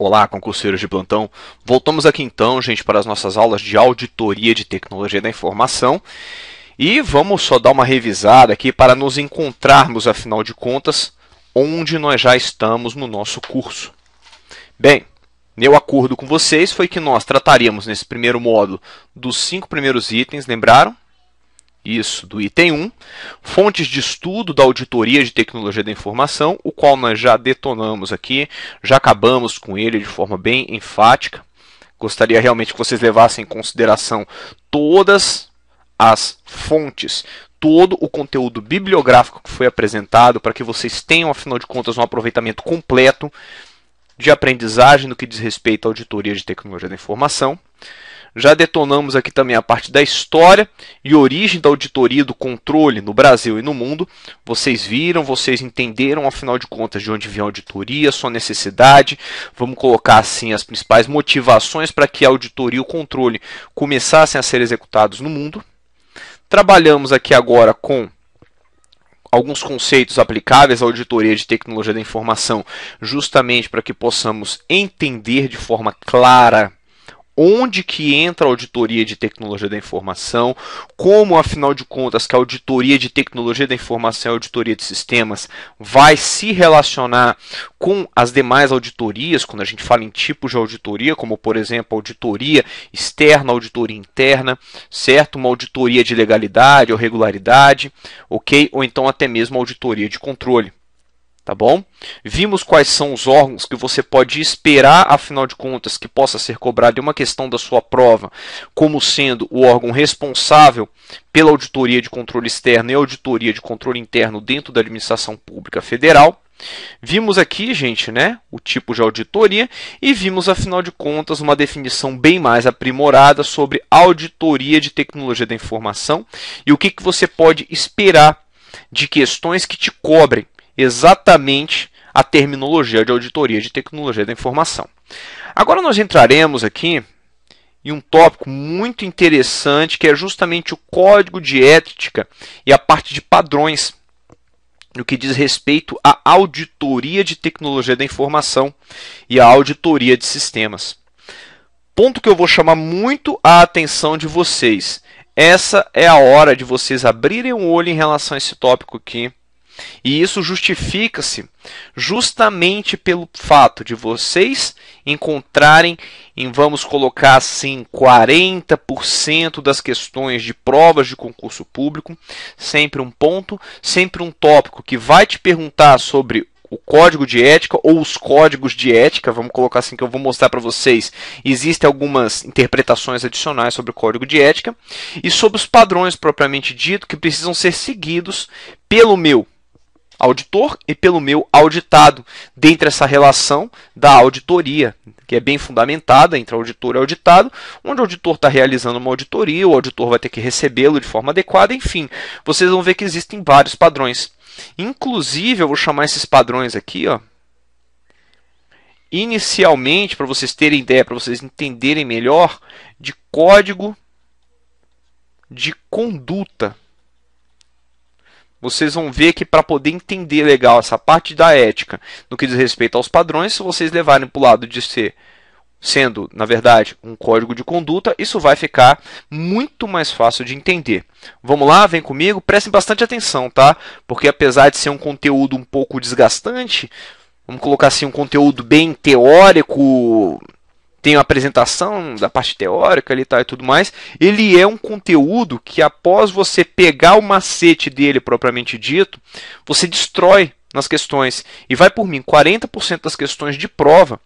Olá, concurseiros de plantão. Voltamos aqui então, gente, para as nossas aulas de auditoria de tecnologia da informação. E vamos só dar uma revisada aqui para nos encontrarmos, afinal de contas, onde nós já estamos no nosso curso. Bem, meu acordo com vocês foi que nós trataríamos nesse primeiro módulo dos 5 primeiros itens, lembraram? Isso, do item 1, fontes de estudo da auditoria de tecnologia da informação, o qual nós já detonamos aqui, já acabamos com ele de forma bem enfática. Gostaria realmente que vocês levassem em consideração todas as fontes, todo o conteúdo bibliográfico que foi apresentado, para que vocês tenham, afinal de contas, um aproveitamento completo de aprendizagem no que diz respeito à auditoria de tecnologia da informação. Já detonamos aqui também a parte da história e origem da auditoria do controle no Brasil e no mundo. Vocês viram, vocês entenderam, afinal de contas, de onde vem a auditoria, sua necessidade. Vamos colocar assim as principais motivações para que a auditoria e o controle começassem a ser executados no mundo. Trabalhamos aqui agora com alguns conceitos aplicáveis à auditoria de tecnologia da informação, justamente para que possamos entender de forma clara onde que entra a auditoria de tecnologia da informação, como, afinal de contas, que a auditoria de tecnologia da informação e a auditoria de sistemas vai se relacionar com as demais auditorias, quando a gente fala em tipos de auditoria, como, por exemplo, auditoria externa, auditoria interna, certo? Uma auditoria de legalidade ou regularidade, ok? Ou então até mesmo auditoria de controle. Tá bom? Vimos quais são os órgãos que você pode esperar, afinal de contas, que possa ser cobrado em uma questão da sua prova, como sendo o órgão responsável pela auditoria de controle externo e auditoria de controle interno dentro da administração pública federal. Vimos aqui, gente, né, o tipo de auditoria e vimos, afinal de contas, uma definição bem mais aprimorada sobre auditoria de tecnologia da informação e o que você pode esperar de questões que te cobrem exatamente a terminologia de auditoria de tecnologia da informação. Agora nós entraremos aqui em um tópico muito interessante, que é justamente o código de ética e a parte de padrões, no que diz respeito à auditoria de tecnologia da informação e à auditoria de sistemas. Ponto que eu vou chamar muito a atenção de vocês. Essa é a hora de vocês abrirem o olho em relação a esse tópico aqui. E isso justifica-se justamente pelo fato de vocês encontrarem em, vamos colocar assim, 40% das questões de provas de concurso público, sempre um ponto, sempre um tópico que vai te perguntar sobre o código de ética ou os códigos de ética, vamos colocar assim, que eu vou mostrar para vocês. Existem algumas interpretações adicionais sobre o código de ética e sobre os padrões propriamente dito que precisam ser seguidos pelo meu auditor e pelo meu auditado, dentro dessa relação da auditoria, que é bem fundamentada entre auditor e auditado, onde o auditor está realizando uma auditoria, o auditor vai ter que recebê-lo de forma adequada, enfim, vocês vão ver que existem vários padrões. Inclusive, eu vou chamar esses padrões aqui, ó, inicialmente, para vocês terem ideia, para vocês entenderem melhor, de código de conduta. Vocês vão ver que para poder entender legal essa parte da ética no que diz respeito aos padrões, se vocês levarem para o lado de ser, sendo, na verdade, um código de conduta, isso vai ficar muito mais fácil de entender. Vamos lá, vem comigo, prestem bastante atenção, tá? Porque apesar de ser um conteúdo um pouco desgastante, vamos colocar assim, um conteúdo bem teórico, tem a apresentação da parte teórica ali, tá, e tudo mais. Ele é um conteúdo que, após você pegar o macete dele propriamente dito, você destrói nas questões. E vai por mim, 40% das questões de prova,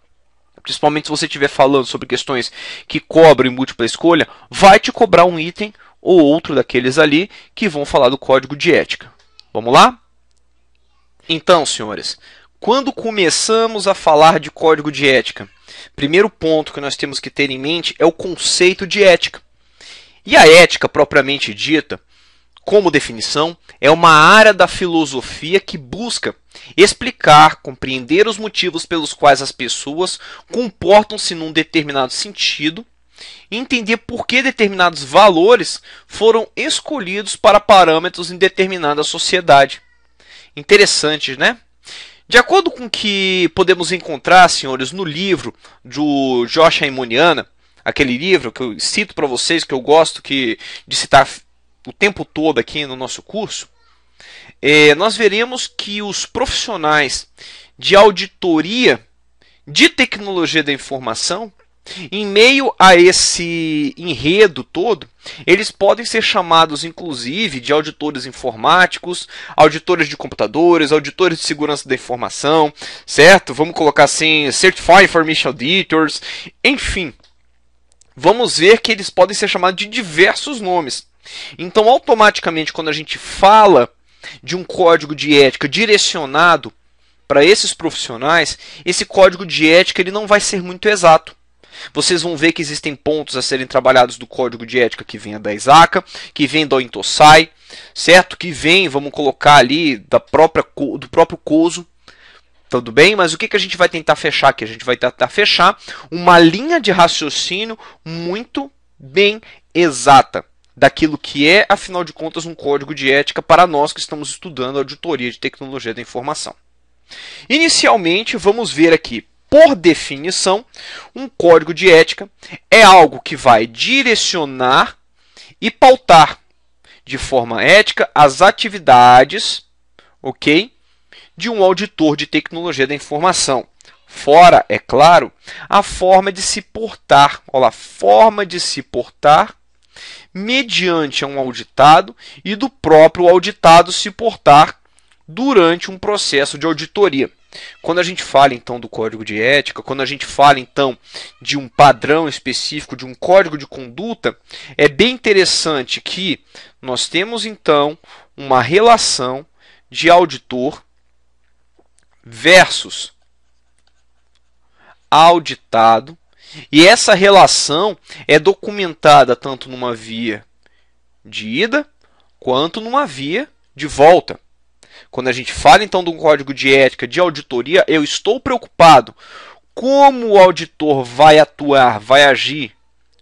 principalmente se você estiver falando sobre questões que cobram em múltipla escolha, vai te cobrar um item ou outro daqueles ali que vão falar do código de ética. Vamos lá? Então, senhores, quando começamos a falar de código de ética, primeiro ponto que nós temos que ter em mente é o conceito de ética. E a ética, propriamente dita, como definição, é uma área da filosofia que busca explicar, compreender os motivos pelos quais as pessoas comportam-se num determinado sentido, entender por que determinados valores foram escolhidos para parâmetros em determinada sociedade. Interessante, né? De acordo com o que podemos encontrar, senhores, no livro do Josh Aimoneana, aquele livro que eu cito para vocês, que eu gosto de citar o tempo todo aqui no nosso curso, nós veremos que os profissionais de auditoria de tecnologia da informação, em meio a esse enredo todo, eles podem ser chamados, inclusive, de auditores informáticos, auditores de computadores, auditores de segurança da informação, certo? Vamos colocar assim, Certified Information Auditors, enfim. Vamos ver que eles podem ser chamados de diversos nomes. Então, automaticamente, quando a gente fala de um código de ética direcionado para esses profissionais, esse código de ética ele não vai ser muito exato. Vocês vão ver que existem pontos a serem trabalhados do código de ética que vem da ISACA, que vem do Intosai, certo? Que vem, vamos colocar ali, do próprio COSO. Tudo bem? Mas o que a gente vai tentar fechar aqui? A gente vai tentar fechar uma linha de raciocínio muito bem exata daquilo que é, afinal de contas, um código de ética para nós que estamos estudando auditoria de tecnologia da informação. Inicialmente, vamos ver aqui, por definição, um código de ética é algo que vai direcionar e pautar de forma ética as atividades, ok, de um auditor de tecnologia da informação. Fora, é claro, a forma de se portar, olha lá, forma de se portar mediante um auditado e do próprio auditado se portar durante um processo de auditoria. Quando a gente fala então do código de ética, quando a gente fala então de um padrão específico, de um código de conduta, é bem interessante que nós temos então uma relação de auditor versus auditado, e essa relação é documentada tanto numa via de ida quanto numa via de volta. Quando a gente fala então de um código de ética de auditoria, eu estou preocupado como o auditor vai atuar, vai agir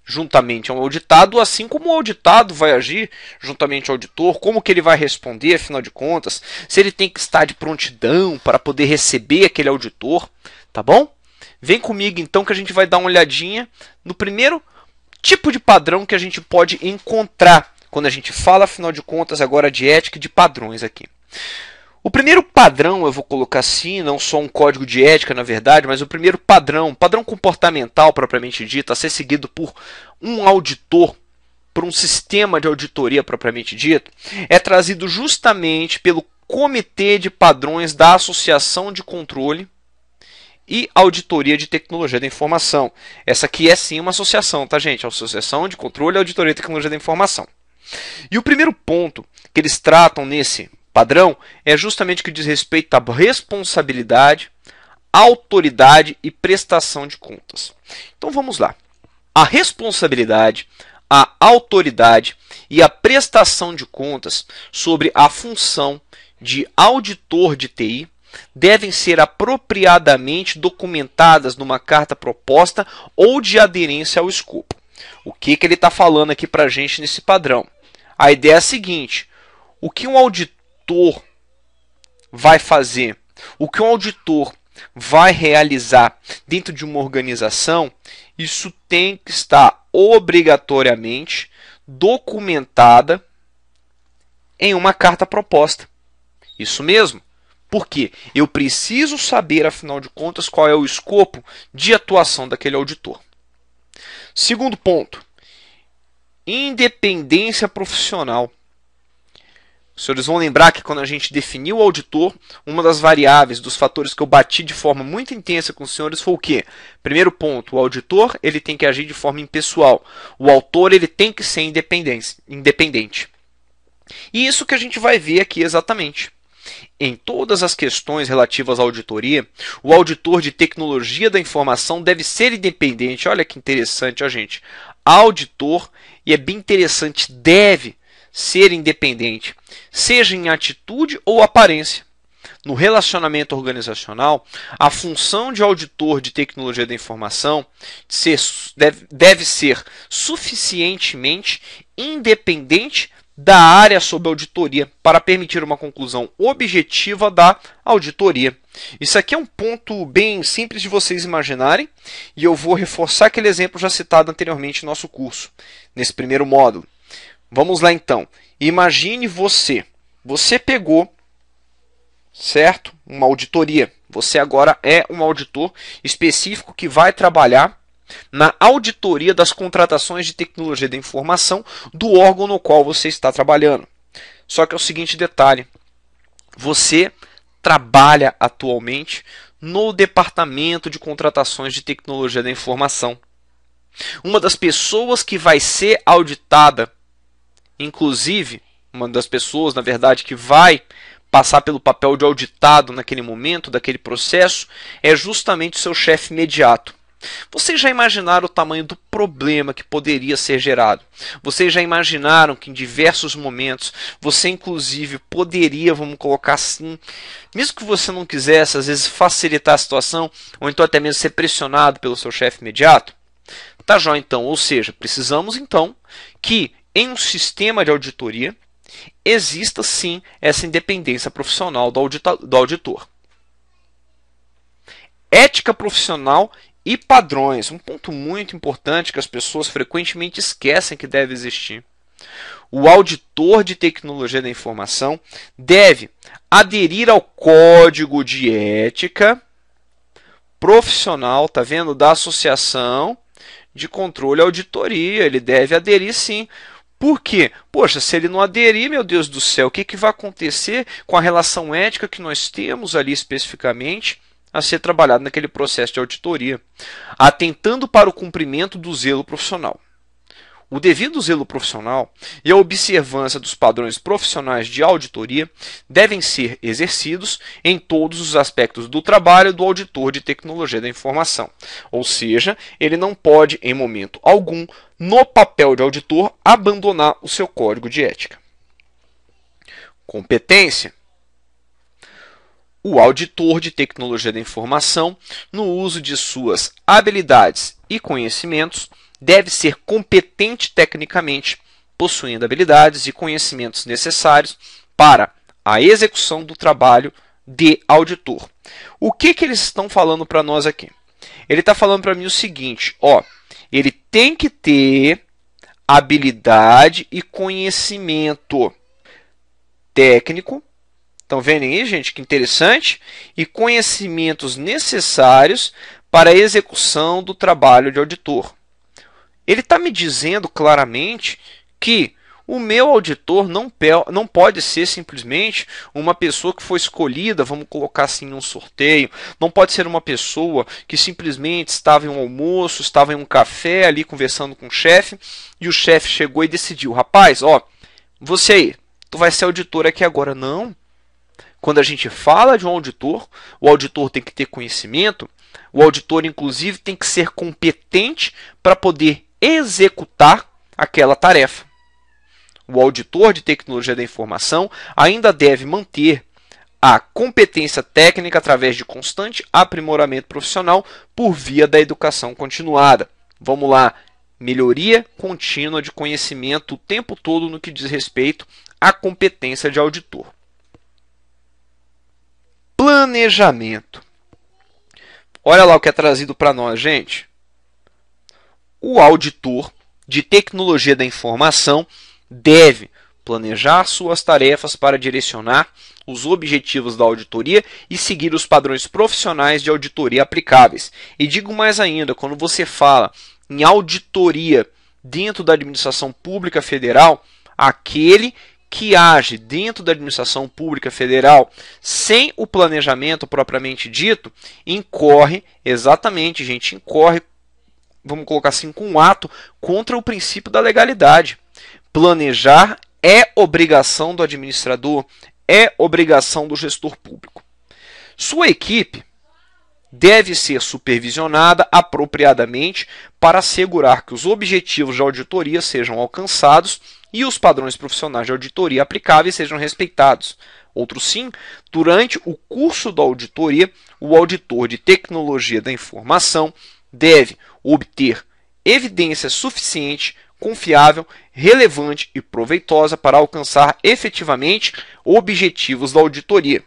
juntamente ao auditado, assim como o auditado vai agir juntamente ao auditor, como que ele vai responder, afinal de contas, se ele tem que estar de prontidão para poder receber aquele auditor, tá bom? Vem comigo então que a gente vai dar uma olhadinha no primeiro tipo de padrão que a gente pode encontrar quando a gente fala, afinal de contas, agora de ética e de padrões aqui. O primeiro padrão, eu vou colocar assim, não só um código de ética, na verdade, mas o primeiro padrão comportamental propriamente dito, a ser seguido por um auditor, por um sistema de auditoria propriamente dito, é trazido justamente pelo Comitê de Padrões da Associação de Controle e Auditoria de Tecnologia da Informação. Essa aqui é sim uma associação, tá, gente? Associação de Controle e Auditoria de Tecnologia da Informação. E o primeiro ponto que eles tratam nesse padrão é justamente o que diz respeito à responsabilidade, autoridade e prestação de contas. Então vamos lá. A responsabilidade, a autoridade e a prestação de contas sobre a função de auditor de TI devem ser apropriadamente documentadas numa carta proposta ou de aderência ao escopo. O que ele está falando aqui para a gente nesse padrão? A ideia é a seguinte: o que um auditor vai fazer, o que um auditor vai realizar dentro de uma organização, isso tem que estar obrigatoriamente documentada em uma carta proposta. Isso mesmo. Por quê? Eu preciso saber, afinal de contas, qual é o escopo de atuação daquele auditor. Segundo ponto, independência profissional. Os senhores vão lembrar que quando a gente definiu o auditor, uma das variáveis, dos fatores que eu bati de forma muito intensa com os senhores foi o quê? Primeiro ponto, o auditor ele tem que agir de forma impessoal. O autor ele tem que ser independente. E isso que a gente vai ver aqui exatamente. Em todas as questões relativas à auditoria, o auditor de tecnologia da informação deve ser independente. Olha que interessante, ó, gente. Auditor, e é bem interessante, deve ser independente, seja em atitude ou aparência. No relacionamento organizacional, a função de auditor de tecnologia da informação deve ser suficientemente independente da área sob auditoria para permitir uma conclusão objetiva da auditoria. Isso aqui é um ponto bem simples de vocês imaginarem e eu vou reforçar aquele exemplo já citado anteriormente no nosso curso, nesse primeiro módulo. Vamos lá então. Imagine você pegou, certo? Uma auditoria. Você agora é um auditor específico que vai trabalhar na auditoria das contratações de tecnologia da informação do órgão no qual você está trabalhando. Só que é o seguinte detalhe, você trabalha atualmente no departamento de contratações de tecnologia da informação. Uma das pessoas que vai ser auditada, inclusive, uma das pessoas, na verdade, que vai passar pelo papel de auditado naquele momento, daquele processo, é justamente o seu chefe imediato. Vocês já imaginaram o tamanho do problema que poderia ser gerado? Vocês já imaginaram que em diversos momentos você inclusive poderia, vamos colocar assim, mesmo que você não quisesse, às vezes facilitar a situação, ou então até mesmo ser pressionado pelo seu chefe imediato? Tá joia então, ou seja, precisamos então que em um sistema de auditoria exista sim essa independência profissional do auditor. Ética profissional e padrões, um ponto muito importante que as pessoas frequentemente esquecem que deve existir. O auditor de tecnologia da informação deve aderir ao código de ética profissional, tá vendo? Da Associação de Controle e Auditoria. Ele deve aderir sim. Por quê? Poxa, se ele não aderir, meu Deus do céu, o que vai acontecer com a relação ética que nós temos ali especificamente a ser trabalhado naquele processo de auditoria, atentando para o cumprimento do zelo profissional. O devido zelo profissional e a observância dos padrões profissionais de auditoria devem ser exercidos em todos os aspectos do trabalho do auditor de tecnologia da informação. Ou seja, ele não pode, em momento algum, no papel de auditor, abandonar o seu código de ética. Competência. O auditor de tecnologia da informação, no uso de suas habilidades e conhecimentos, deve ser competente tecnicamente, possuindo habilidades e conhecimentos necessários para a execução do trabalho de auditor. O que eles estão falando para nós aqui? Ele está falando para mim o seguinte, ele tem que ter habilidade e conhecimento técnico. Estão vendo aí, gente? Que interessante. E conhecimentos necessários para a execução do trabalho de auditor. Ele está me dizendo claramente que o meu auditor não pode ser simplesmente uma pessoa que foi escolhida, vamos colocar assim, em um sorteio. Não pode ser uma pessoa que simplesmente estava em um almoço, estava em um café ali conversando com o chefe, e o chefe chegou e decidiu, rapaz, você aí, tu vai ser auditor aqui agora. Não. Quando a gente fala de um auditor, o auditor tem que ter conhecimento, o auditor, inclusive, tem que ser competente para poder executar aquela tarefa. O auditor de tecnologia da informação ainda deve manter a competência técnica através de constante aprimoramento profissional por via da educação continuada. Vamos lá, melhoria contínua de conhecimento o tempo todo no que diz respeito à competência de auditor. Planejamento. Olha lá o que é trazido para nós, gente. O auditor de tecnologia da informação deve planejar suas tarefas para direcionar os objetivos da auditoria e seguir os padrões profissionais de auditoria aplicáveis. E digo mais ainda, quando você fala em auditoria dentro da administração pública federal, aquele que age dentro da administração pública federal sem o planejamento propriamente dito, incorre, exatamente, gente, incorre, vamos colocar assim, com um ato contra o princípio da legalidade. Planejar é obrigação do administrador, é obrigação do gestor público. Sua equipe deve ser supervisionada apropriadamente para assegurar que os objetivos de auditoria sejam alcançados e os padrões profissionais de auditoria aplicáveis sejam respeitados. Outro sim, durante o curso da auditoria, o auditor de tecnologia da informação deve obter evidência suficiente confiável, relevante e proveitosa para alcançar efetivamente objetivos da auditoria.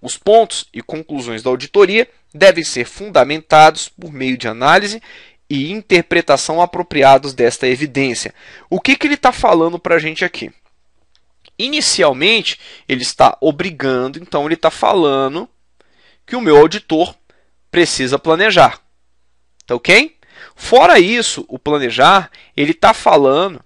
Os pontos e conclusões da auditoria devem ser fundamentados por meio de análise e interpretação apropriados desta evidência. O que ele está falando para a gente aqui? Inicialmente, ele está obrigando, então ele está falando que o meu auditor precisa planejar. Tá ok? Fora isso, o planejar, ele está falando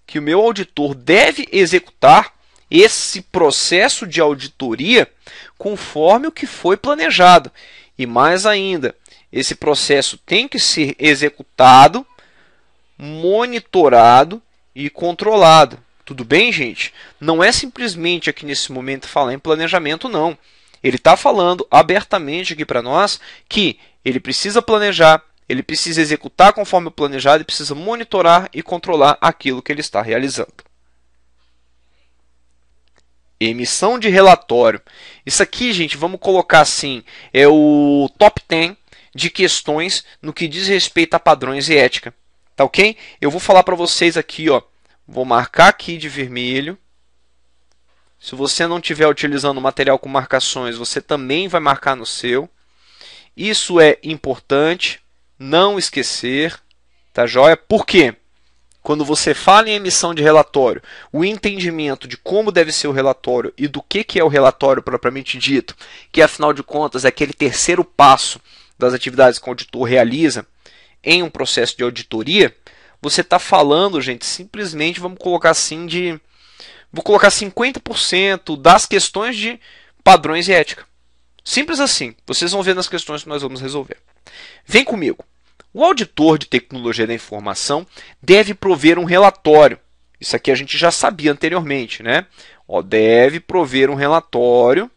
que o meu auditor deve executar esse processo de auditoria conforme o que foi planejado. E mais ainda, esse processo tem que ser executado, monitorado e controlado. Tudo bem, gente? Não é simplesmente aqui nesse momento falar em planejamento, não. Ele está falando abertamente aqui para nós que ele precisa planejar, ele precisa executar conforme o planejado e precisa monitorar e controlar aquilo que ele está realizando. Emissão de relatório. Isso aqui, gente, vamos colocar assim, é o top 10 de questões no que diz respeito a padrões e ética. Tá ok? Eu vou falar para vocês aqui, ó, vou marcar aqui de vermelho. Se você não estiver utilizando material com marcações, você também vai marcar no seu. Isso é importante, não esquecer, tá joia? Por quê? Quando você fala em emissão de relatório, o entendimento de como deve ser o relatório e do que é o relatório propriamente dito, que afinal de contas é aquele terceiro passo das atividades que o auditor realiza em um processo de auditoria, você está falando, gente, simplesmente, vamos colocar assim, vou colocar 50% das questões de padrões e ética. Simples assim. Vocês vão ver nas questões que nós vamos resolver. Vem comigo. O auditor de tecnologia da informação deve prover um relatório. Isso aqui a gente já sabia anteriormente, né? Deve prover um relatório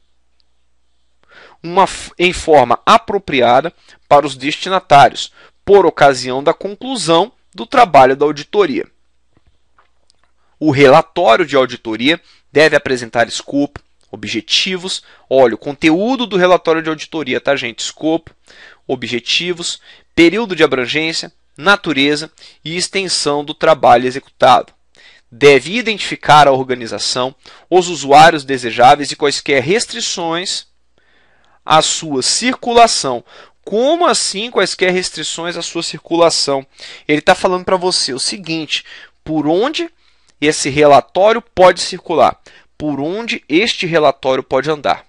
em forma apropriada para os destinatários, por ocasião da conclusão do trabalho da auditoria. O relatório de auditoria deve apresentar escopo, objetivos, olha, o conteúdo do relatório de auditoria, tá, gente? Escopo, objetivos, período de abrangência, natureza e extensão do trabalho executado. Deve identificar a organização, os usuários desejáveis e quaisquer restrições à sua circulação. Como assim quaisquer restrições à sua circulação? Ele está falando para você o seguinte, por onde esse relatório pode circular, por onde este relatório pode andar.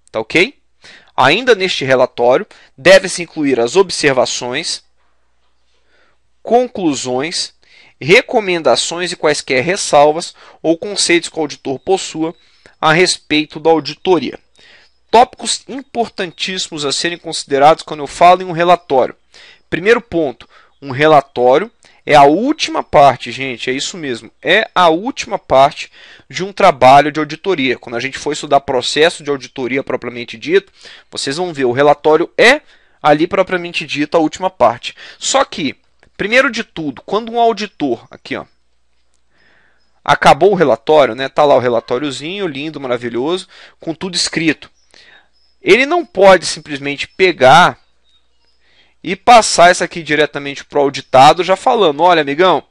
Tá ok? Ainda neste relatório, deve-se incluir as observações, conclusões, recomendações e quaisquer ressalvas ou conceitos que o auditor possua a respeito da auditoria. Tópicos importantíssimos a serem considerados quando eu falo em um relatório. Primeiro ponto, um relatório é a última parte, gente, é isso mesmo, é a última parte de um trabalho de auditoria. Quando a gente for estudar processo de auditoria propriamente dito, vocês vão ver, o relatório é ali propriamente dito a última parte. Só que, primeiro de tudo, quando um auditor, aqui ó, acabou o relatório, né, tá lá o relatóriozinho, lindo, maravilhoso, com tudo escrito. Ele não pode simplesmente pegar e passar isso aqui diretamente para o auditado, já falando, olha, amigão,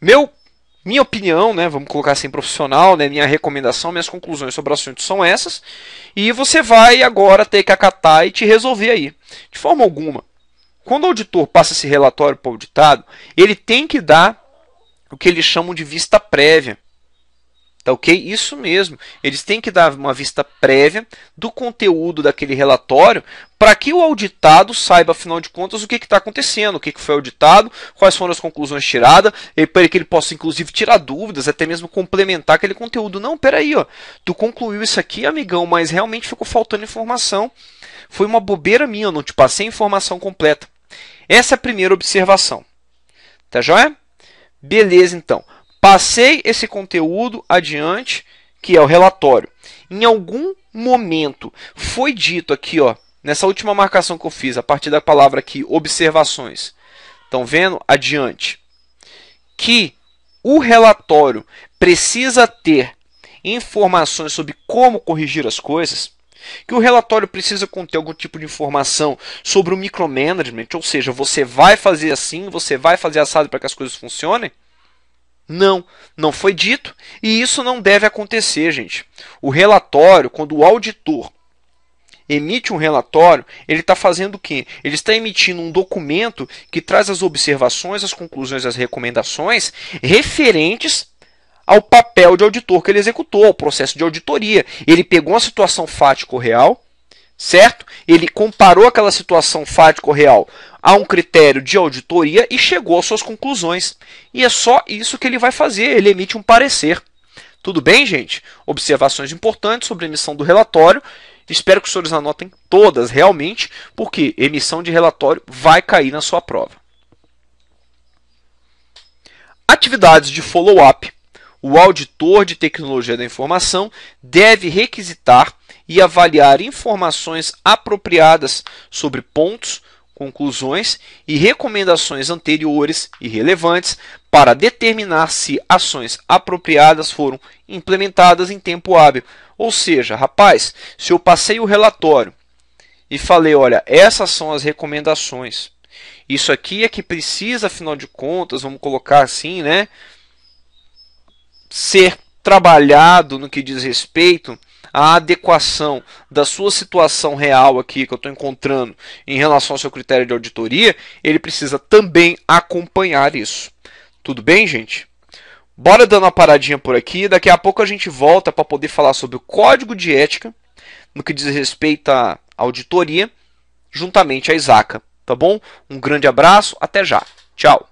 minha opinião, né, vamos colocar assim, profissional, né, minha recomendação, minhas conclusões sobre o assunto são essas, e você vai agora ter que acatar e te resolver aí. De forma alguma, quando o auditor passa esse relatório para o auditado, ele tem que dar o que eles chamam de vista prévia. Tá ok? Isso mesmo. Eles têm que dar uma vista prévia do conteúdo daquele relatório para que o auditado saiba, afinal de contas, o que está acontecendo, o que foi auditado, quais foram as conclusões tiradas, para que ele possa, inclusive, tirar dúvidas, até mesmo complementar aquele conteúdo. Não, peraí, ó, tu concluiu isso aqui, amigão, mas realmente ficou faltando informação. Foi uma bobeira minha, eu não te passei a informação completa. Essa é a primeira observação. Tá joia? Beleza, então. Passei esse conteúdo adiante, que é o relatório. Em algum momento foi dito aqui, ó, nessa última marcação que eu fiz, a partir da palavra aqui, observações. Estão vendo? Adiante. Que o relatório precisa ter informações sobre como corrigir as coisas, que o relatório precisa conter algum tipo de informação sobre o micromanagement, ou seja, você vai fazer assim, você vai fazer assado para que as coisas funcionem. Não, não foi dito e isso não deve acontecer, gente. O relatório, quando o auditor emite um relatório, ele está fazendo o quê? Ele está emitindo um documento que traz as observações, as conclusões, as recomendações referentes ao papel de auditor que ele executou, ao processo de auditoria. Ele pegou uma situação fático-real, certo? Ele comparou aquela situação fático-real a um critério de auditoria e chegou às suas conclusões. E é só isso que ele vai fazer, ele emite um parecer. Tudo bem, gente? Observações importantes sobre a emissão do relatório. Espero que os senhores anotem todas realmente, porque emissão de relatório vai cair na sua prova. Atividades de follow-up. O auditor de tecnologia da informação deve requisitar e avaliar informações apropriadas sobre pontos, conclusões e recomendações anteriores e relevantes para determinar se ações apropriadas foram implementadas em tempo hábil. Ou seja, rapaz, se eu passei o relatório e falei, olha, essas são as recomendações, isso aqui é que precisa, afinal de contas, vamos colocar assim, né, ser trabalhado no que diz respeito à adequação da sua situação real aqui que eu estou encontrando em relação ao seu critério de auditoria, ele precisa também acompanhar isso. Tudo bem, gente? Bora dando uma paradinha por aqui, daqui a pouco a gente volta para poder falar sobre o código de ética no que diz respeito à auditoria, juntamente à ISACA, tá bom? Um grande abraço, até já. Tchau!